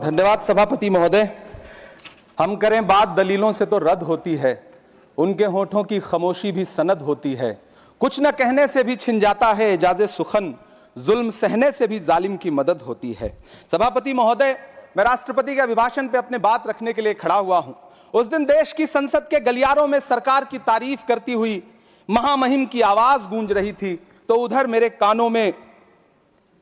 धन्यवाद सभापति महोदय। हम करें बात दलीलों से तो रद्द होती है, उनके होठों की खामोशी भी सनद होती है। कुछ न कहने से भी छिन जाता है एजाज़े सुखन, जुल्म सहने से भी जालिम की मदद होती है। सभापति महोदय, मैं राष्ट्रपति के अभिभाषण पे अपने बात रखने के लिए खड़ा हुआ हूं। उस दिन देश की संसद के गलियारों में सरकार की तारीफ करती हुई महामहिम की आवाज गूंज रही थी, तो उधर मेरे कानों में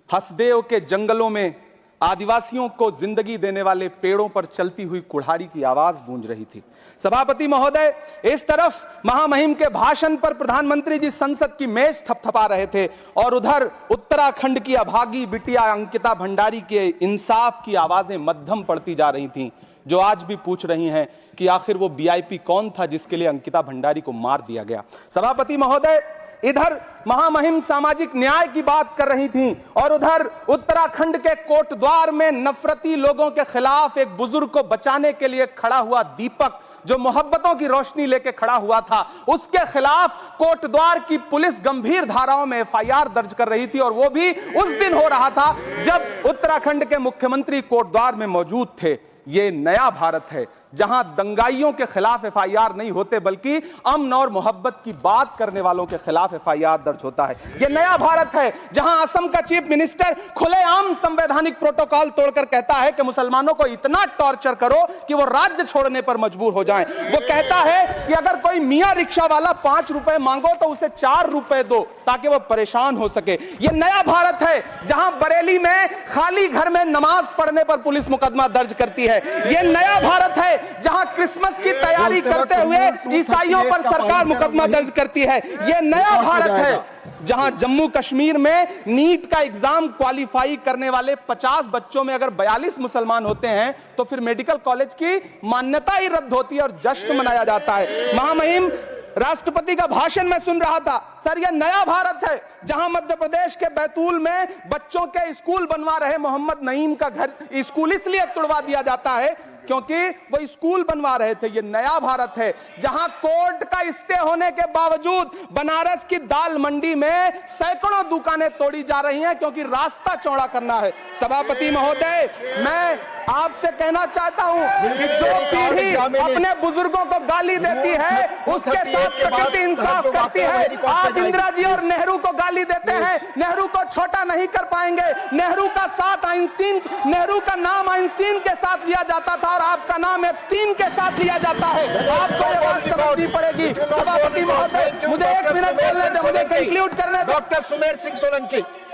हसदेव के जंगलों में आदिवासियों को जिंदगी देने वाले पेड़ों पर चलती हुई कुल्हाड़ी की आवाज गूंज रही थी। सभापति महोदय, इस तरफ महामहिम के भाषण पर प्रधानमंत्री जी संसद की मेज थपथपा रहे थे और उधर उत्तराखंड की अभागी बिटिया अंकिता भंडारी के इंसाफ की आवाजें मध्यम पड़ती जा रही थीं, जो आज भी पूछ रही हैं कि आखिर वो वीआईपी कौन था जिसके लिए अंकिता भंडारी को मार दिया गया। सभापति महोदय, इधर महामहिम सामाजिक न्याय की बात कर रही थीं और उधर उत्तराखंड के कोटद्वार में नफरती लोगों के खिलाफ एक बुजुर्ग को बचाने के लिए खड़ा हुआ दीपक, जो मोहब्बतों की रोशनी लेके खड़ा हुआ था, उसके खिलाफ कोटद्वार की पुलिस गंभीर धाराओं में एफआईआर दर्ज कर रही थी। और वो भी उस दिन हो रहा था जब उत्तराखंड के मुख्यमंत्री कोटद्वार में मौजूद थे। ये नया भारत है जहां दंगाइयों के खिलाफ एफआईआर नहीं होते, बल्कि अमन और मोहब्बत की बात करने वालों के खिलाफ एफआईआर दर्ज होता है। ये नया भारत है जहां असम का चीफ मिनिस्टर खुलेआम संवैधानिक प्रोटोकॉल तोड़कर कहता है कि मुसलमानों को इतना टॉर्चर करो कि वो राज्य छोड़ने पर मजबूर हो जाएं। वो कहता है कि अगर कोई मियां रिक्शा वाला 5 रुपए मांगो तो उसे 4 रुपए दो ताकि वो परेशान हो सके। ये नया भारत है जहां बरेली में खाली घर में नमाज पढ़ने पर पुलिस मुकदमा दर्ज करती है। ये नया भारत है जहां क्रिसमस की तैयारी करते हुए ईसाइयों पर सरकार मुकदमा दर्ज करती है। यह नया भारत है जहां जम्मू कश्मीर में नीट का एग्जाम क्वालिफाई करने वाले 50 बच्चों में अगर 42 मुसलमान होते हैं तो फिर मेडिकल कॉलेज की मान्यता ही रद्द होती है और जश्न मनाया जाता है। महामहिम, राष्ट्रपति का भाषण में सुन रहा था। सर, यह नया भारत है जहां मध्य प्रदेश के बैतूल में बच्चों के स्कूल बनवा रहे मोहम्मद नईम का घर स्कूल इसलिए तुड़वा दिया जाता है क्योंकि वो स्कूल बनवा रहे थे। ये नया भारत है जहां कोर्ट का स्टे होने के बावजूद बनारस की दाल मंडी में सैकड़ों दुकानें तोड़ी जा रही हैं क्योंकि रास्ता चौड़ा करना है। सभापति महोदय, मैं आपसे कहना चाहता हूं कि जो पीढ़ी अपने बुजुर्गों को गाली देती है उसके साथ प्रकृति इंसाफ करती है। आप इंदिरा जी और नेहरू को गाली देते हैं, नेहरू को छोटा नहीं कर पाएंगे। नेहरू का साथ आइंस्टीन, नेहरू का नाम आइंस्टीन के साथ लिया जाता था और आपका नाम एप्स्टीन के साथ लिया जाता है। आपको यह बात समझनी पड़ेगी। सभापति महोदय, मुझे 1 मिनट बोलने दे, मुझे कंक्लूड करने दो। डॉक्टर सुमेर सिंह सोलंकी।